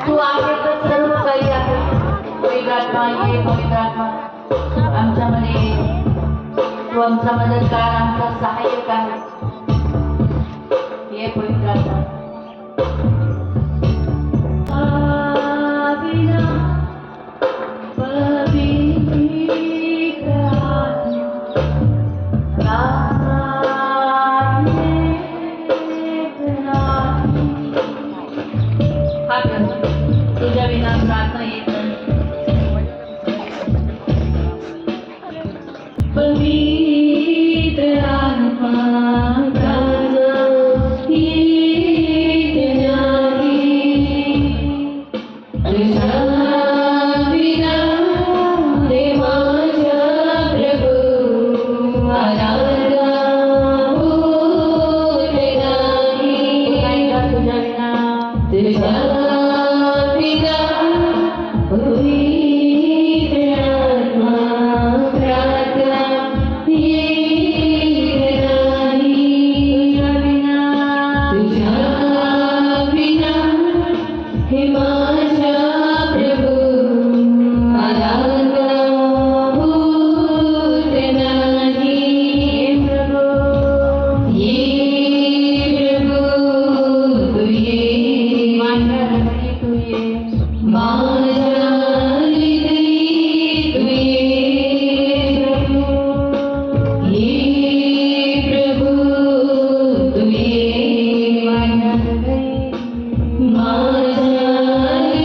तू आहे तर सर्व काही आहे. पवित्रात्मा ये, पवित्रात्मा आमच्यामध्ये तू आमचा मदतगार, आमचा सहाय्यक आहे. ये पवित्रात्मा. तुझ्या विना प्रार्थना येत नाही. पवित्र आत्मा येत नाही. तुझ्या विना रे माझ्या प्रभू आराधना होत नाही. तुझ्या विना तुझ्या माझ्या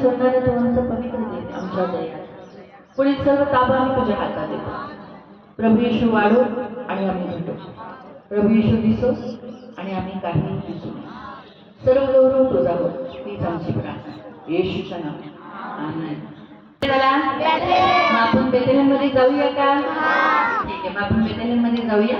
सोडणाऱ्या तू आमचं पवित्र देव आमच्या दया पुढील सर्व ताबा आम्ही तुझ्या हातात देतो. प्रभू येशू वाढो आणि आम्ही घटो. प्रभू येशू दिसो आणि आम्ही काही दिसू नये. सर्व गौरव तुझा हो तीच आमची प्रार्थना येशूचं नाव आमेन. चला मग आपण बेथलेहेम मध्ये जाऊया का? ठीक आहे, मग आपण बेथलेहेम मध्ये जाऊया.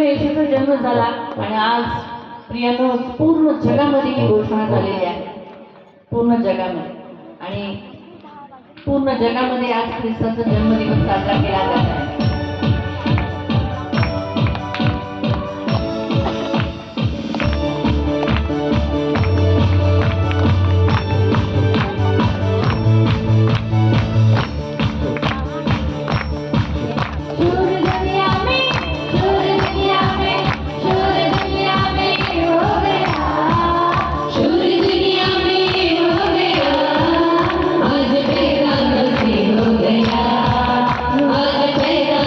येशूचा जन्म झाला आणि आज प्रियानो पूर्ण जगामध्ये ही घोषणा झालेली आहे. पूर्ण जगामध्ये आणि पूर्ण जगामध्ये आज ख्रिस्ताचा जन्मदिवस साजरा केला जात आहे. आज पैदा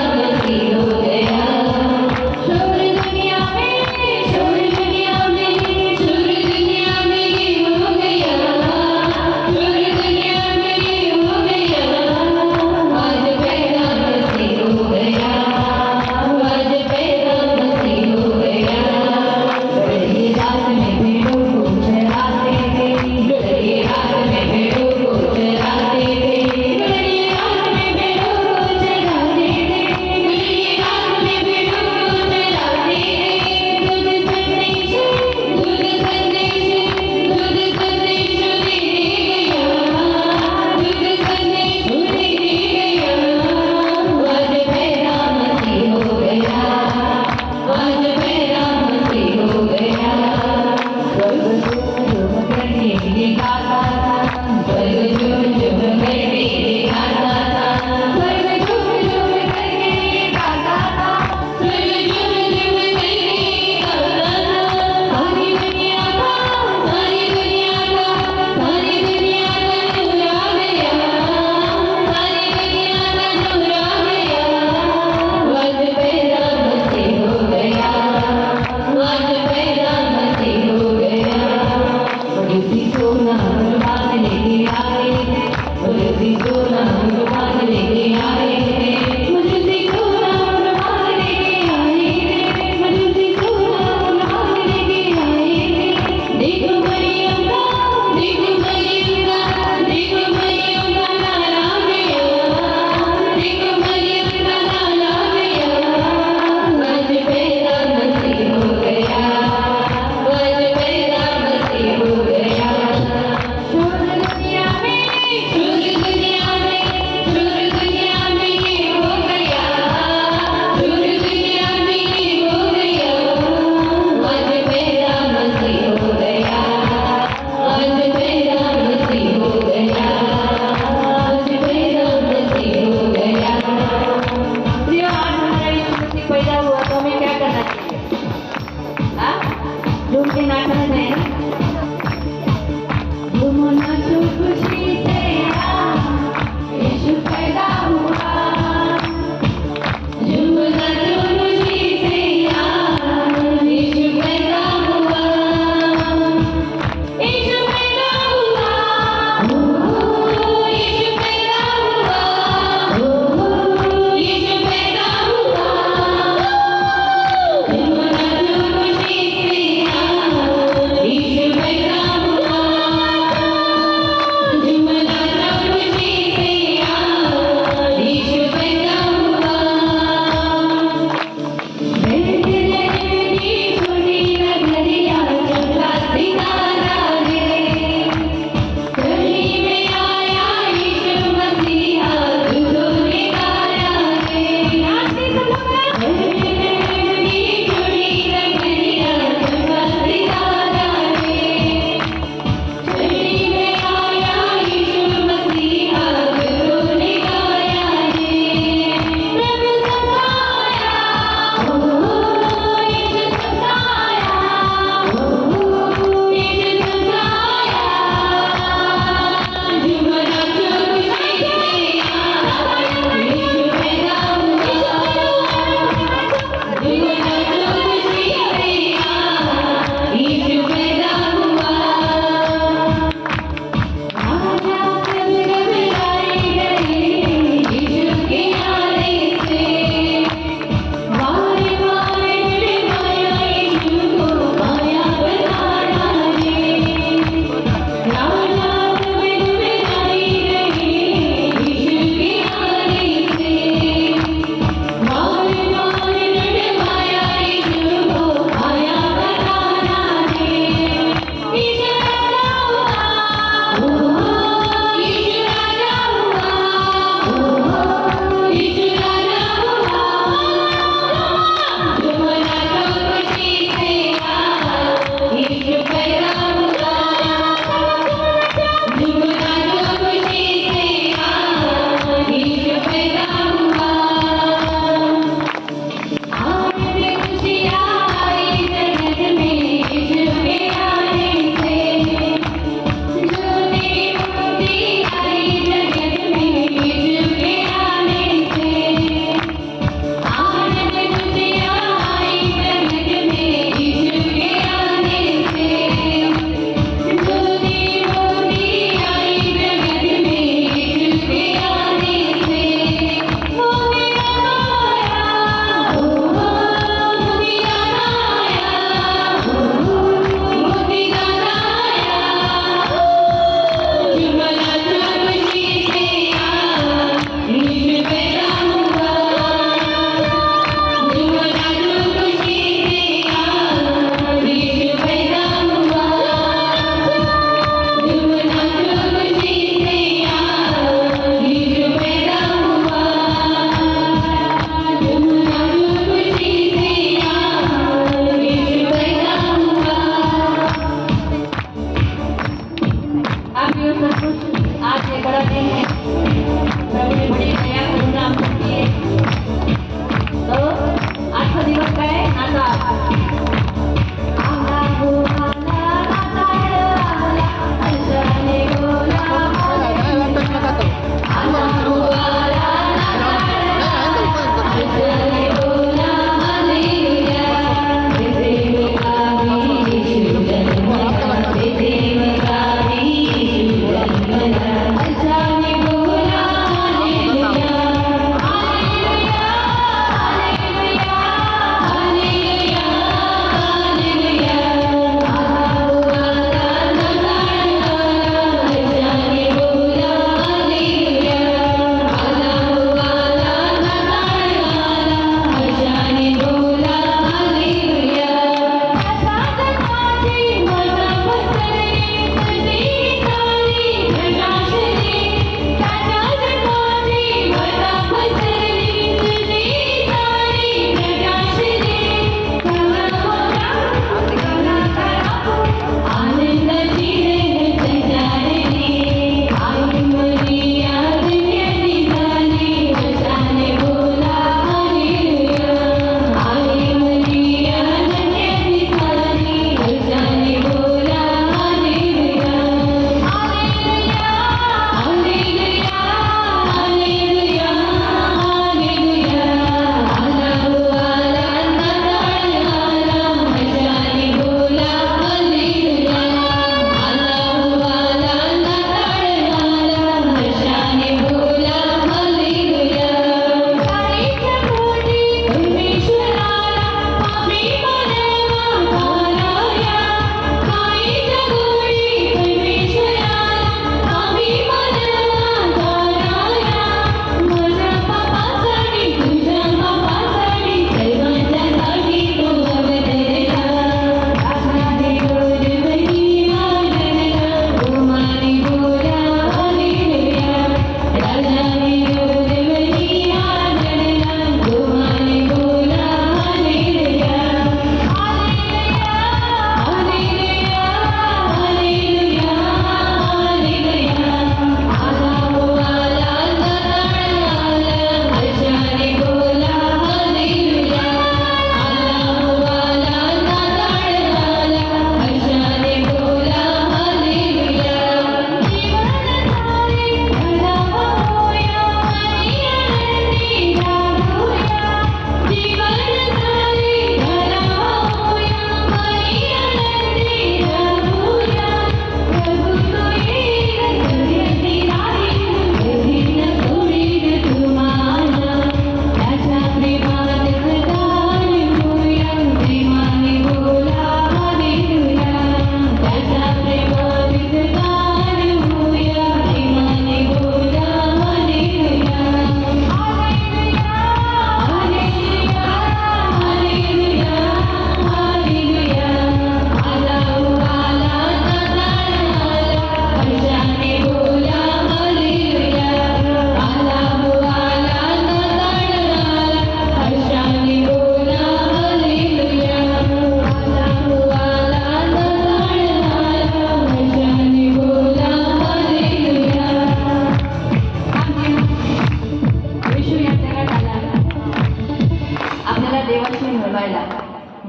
सोना कुर्बान लेके आए हैं, मुझसे सोना कुर्बान लेके आए हैं, मुझसे सोना कुर्बान लेके आए हैं। देखो मरियम का, देखो मरियम का, देखो मरियम का लाला गया, देखो मरियम का लाला गया, वज पैदा मसीह हो गया, वज पैदा मसीह हो गया। शोर दुनिया में, शोर दुनिया में, शोर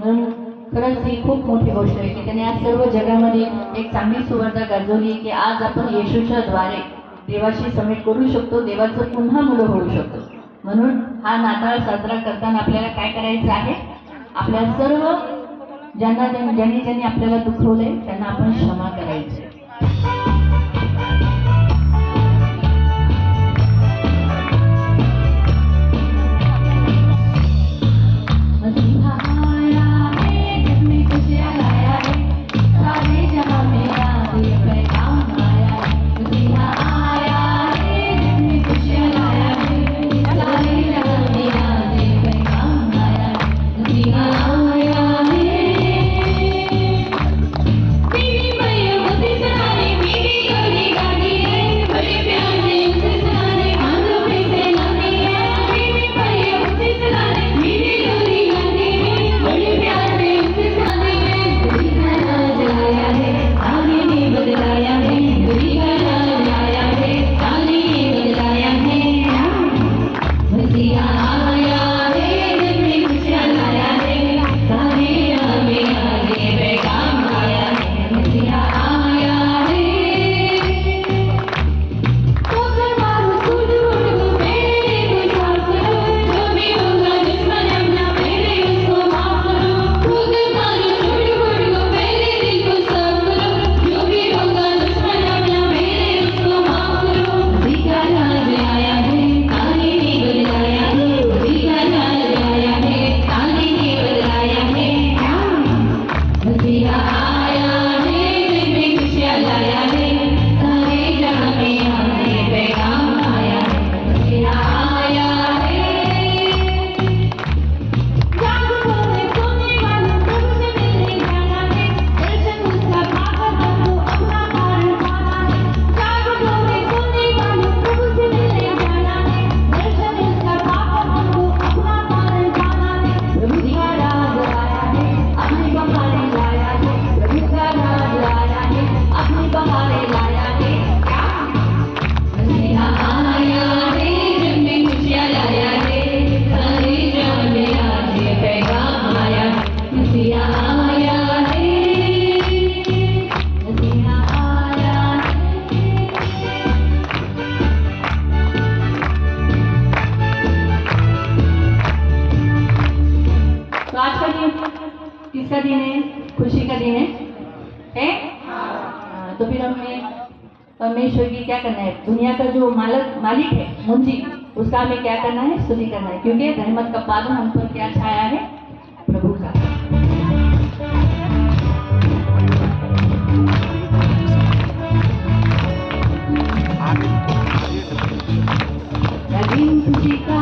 म्हणून खरंच ही खूप मोठी गोष्ट आहे की त्याने आज सर्व जगामध्ये एक चांगली सुवार्ता गाजवली की आज आपण येशूच्या द्वारे देवाशी समेट करू शकतो, देवाचं पुन्हा मुलं होऊ शकतो. म्हणून हा नाताळ साजरा करताना आपल्याला काय करायचं आहे? आपल्या सर्व ज्यांनी आपल्याला दुखवलंय त्यांना आपण क्षमा करायची. किसका दिन है? खुशी का दिन है? तो फिर हमें परमेश्वर की क्या करना है? दुनिया का जो मालिक है, मुंजी, उसका हमें क्या करना है? स्तुति करना है, क्योंकि रहमत का बादल हम पर क्या छाया है? प्रभु का. दिन खुशी का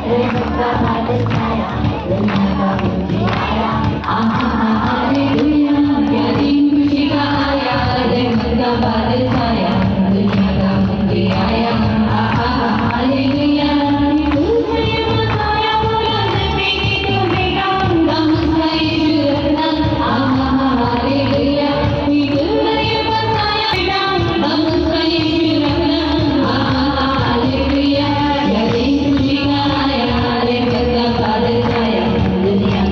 रहमत का बादल छाया, दुनिया का मुंजी आया. हालेलुया, क्या दिन खुशी का आया, रहमत का बादल छाया, दुनिया का मुंजी आया. हालेलुया, तुझे मसाया बोला जन्मे की तो बेटा, नाम उसका यीशु रखना. हालेलुया, तुझे मसाया बेटा, नाम उसका यीशु रखना. हालेलुया, क्या दिन खुशी का आया, रहमत का बादल छाया, दुनिया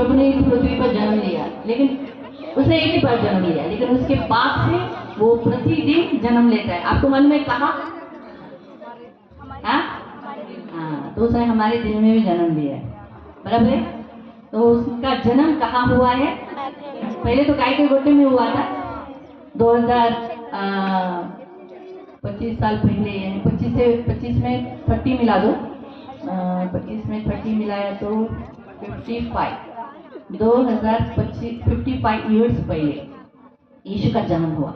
प्रभु ने इस पृथ्वी पर जन्म लिया, लेकिन उसने एक ही बार जन्म लिया, लेकिन उसके बाद से वो प्रतिदिन जन्म लेता है। आपको मालूम है कहाँ? हाँ, तो उसने हमारे दिल में भी जन्म लिया है, बराबर है। तो उसका जन्म कहाँ हुआ है? पहले तो गाय के गोटे में हुआ था 2025 साल पहले, यानी 25 में 30 मिला दो, 25 में 30 मिलाया तो 55 ईयर्स पहले यीशु का जन्म हुआ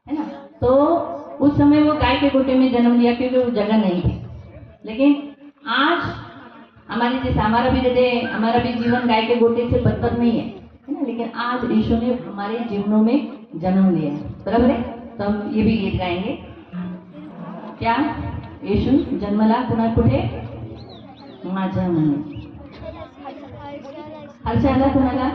है ना। तो उस समय वो गाय के गोटे में जन्म लिया क्योंकि वो जगह नहीं थी। लेकिन आज हमारे जैसे हमारा भी जीवन गाय के गोटे से बदतर नहीं है ना, लेकिन आज यीशु ने हमारे जीवनों में जन्म लिया है, बराबर है। तो हम ये भी गीत गाएंगे, क्या? येशू जन्मला पुन्हा कुठे? माझ्या मनी। हर्ष आला कुणाला?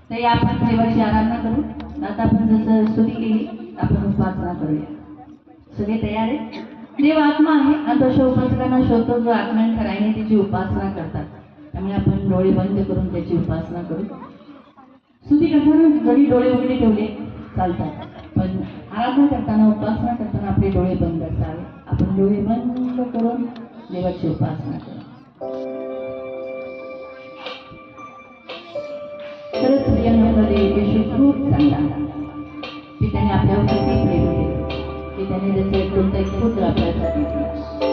तरी आपण देवाची आराधना करू। आता आपण जसं स्तुती केली आपण उपासना करूया। सगळे तयार आहे? देव आत्मा आहे आणि तो उपासकांना शोधतो जो आत्म्याने खऱ्याने त्याची उपासना करतात। त्यामुळे आपण डोळे बंद करून त्याची उपासना करू। स्तुती करताना जरी डोळे उघडे ठेवले चालतात, पण आराधना करताना उपासना करताना आपले डोळे बंद असावे। आपण डोळे बंद करून देवाची उपासना करू। खरंच प्रिय देव येशू खूप चांगला, की त्याने आपल्यावर किती प्रेम केलं। की त्याने त्याचे एकुलता एक पुत्र आपल्यासाठी दिला.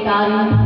कार्य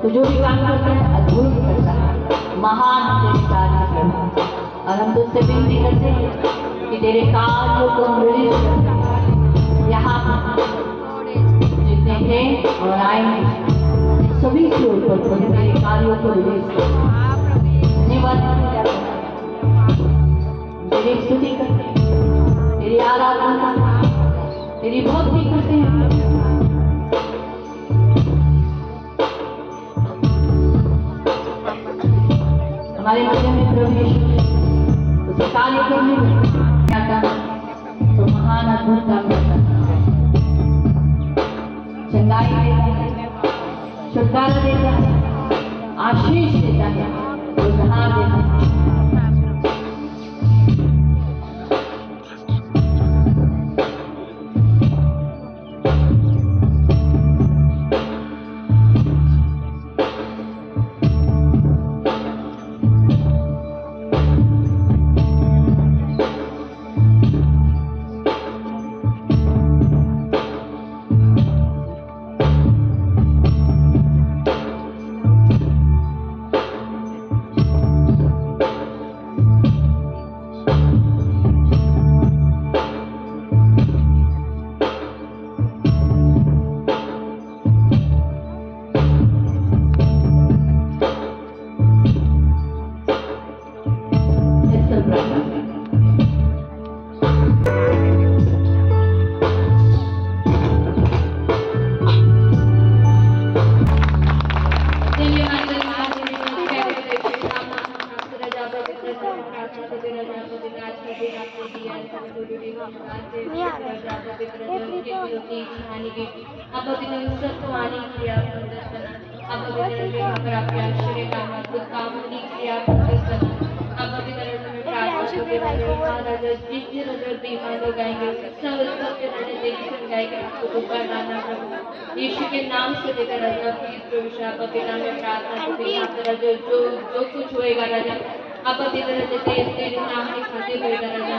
तो जो भी काम करता है अद्भुत करता है, महान तेरे कार्य प्रभु। और हम तुझसे विनती करते हैं कि तेरे कार्यों को रिलीज करते हैं। यहाँ जितने हैं और आएंगे सभी के ऊपर प्रभु तेरे कार्यों को रिलीज करते हैं। धन्यवाद तेरी स्तुति करते हैं, तेरी आराधना करते हैं, तेरी भक्ति करते हैं। हमारे मध्य में प्रभु यीशु उसे कार्य करने में आता तो महान अद्भुत काम करता है। चंगाई देता है, छुटकारा देता है, आशीष देता है, उद्धार देता है। यीशु के नाम से लेकर राजा प्लीज प्रभु आप अपने नाम में प्रार्थना करते हैं। राजा जो कुछ होएगा राजा आप अभी राजा तेरे नाम के खाते हुए राजा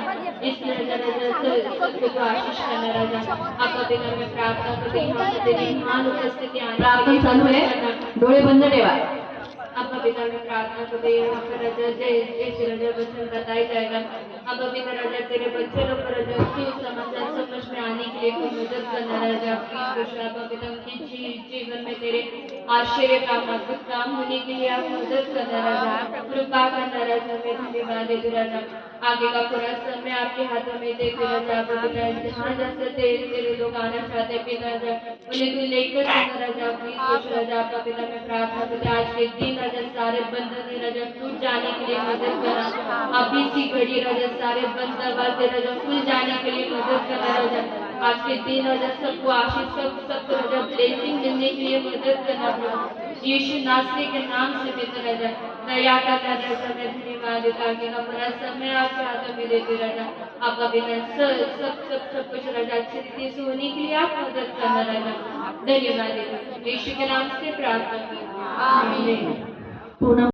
इस राजा सबको तो आशीष करना राजा आप अभी मैं प्रार्थना करते हैं यहाँ पर तेरी महान उपस्थिति आने के प्रार्थना लिए चालू मदद आहे, करना डोळे बंद ठेवा. अब पिता में प्रार्थना करते हैं यहाँ पर राजा जैसे राजा वचन बताया जाएगा अब अभी राजा तेरे बच्चे लोग को राजा सुसमाचार समझ में आने के लिए कोई मदद करना राजा प्लीज कृष्ण अब पिता उनके जीवन में तेरे आश्चर्य काम अद्भुत काम होने के लिए आप मदद करना राजा कृपा करना राजा मैं धन्यवाद देते राजा आगे का पूरा समय आपके हाथों में देते राजा आप पिता जहाँ जैसे तेरे लोग आना चाहते हैं पिता राजा उन्हें तू लेकर जाना राजा प्लीज कृष्ण राजा आपका पिता में प्रार्थना करते हैं आज के दिन राजा सारे बंधन है राजा टूट जाने के लिए मदद करना आप इसी घड़ी राजा सारे बंद दरवाजे राजा खुल जाने के लिए मदद करना राजा आज के दिन राजा सबको आशीष सबको राजा ब्लेसिंग मिलने के लिए मदद करना प्रभु यीशु नासरी के नाम से बेहतर राजा दया करना राजा मैं धन्यवाद देता आगे का पूरा समय आपके हाथों में देते राजा आपका बिना सब कुछ राजा अच्छी रीति से होने के लिए आप मदद करना राजा धन्यवाद देता यीशु के नाम से प्रार्थना करते हैं। आमीन। पूर्ण